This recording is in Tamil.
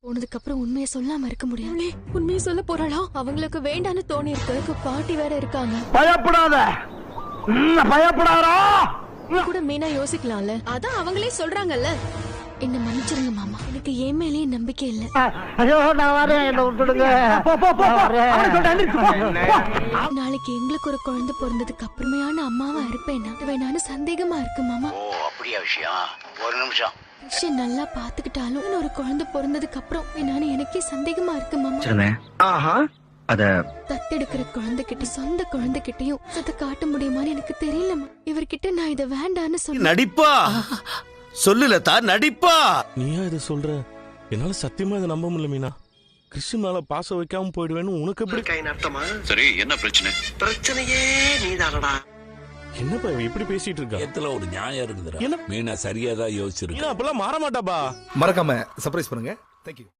போனதுக்கு அப்புறம் உண்மையை சொல்லாம இருக்க முடியாது. உண்மையை சொல்ல போறாளா? அவங்களுக்கு வேண்டான்னு தோணி இருக்கு. பாட்டி வேற இருக்காங்க. பயப்படாத, பயப்படாதா கூட மீனா யோசிக்கலாம்ல. அதான் அவங்களே சொல்றாங்கல்ல. என்ன மன்னிச்சிருங்க மாமா, எனக்கு என் மேலேயே நம்பிக்கை இல்ல. ஐயோ நான் வரேன், என்ன விட்டுடுங்க. நாளைக்கு எங்களுக்கு ஒரு குழந்தை பிறந்ததுக்கு அப்புறமையான அம்மாவா இருப்பேன் வேணான்னு சந்தேகமா இருக்கு மாமா. அப்படியா விஷயம்? ஒரு நிமிஷம். விஷயம் நல்லா பாத்துக்கிட்டாலும் ஒரு குழந்தை பிறந்ததுக்கு அப்புறம் வேணான்னு எனக்கே சந்தேகமா இருக்கு மாமா. அத தத்தெடுக்கிற குழந்தைகிட்ட சொந்த குழந்தைகிட்டயும் அதை காட்ட முடியுமான்னு எனக்கு தெரியலமா. இவர்கிட்ட நான் இதை வேண்டான்னு சொல்ல. நடிப்பா சொல்லுலதா, நடிப்பா. நீயா இதை சொல்ற? என்னால சத்தியமா இதை நம்ப முடியல மீனா. கிறிஸ்து மேல பாசம் வைக்காம போயிடுவேன்னு உனக்கு எப்படி அர்த்தமா? சரி, என்ன பிரச்சனை? பிரச்சனையே நீதானடா. என்னப்பா இவ இப்படி பேசிட்டு இருக்கா? எத்துல ஒரு நியாயம் இருக்குதுடா. மீனா சரியாதான் யோசிச்சிருக்கு. அப்பெல்லாம் மாற மாட்டாப்பா. மறக்காம சர்ப்ரைஸ் பண்ணுங்க. தேங்க்யூ.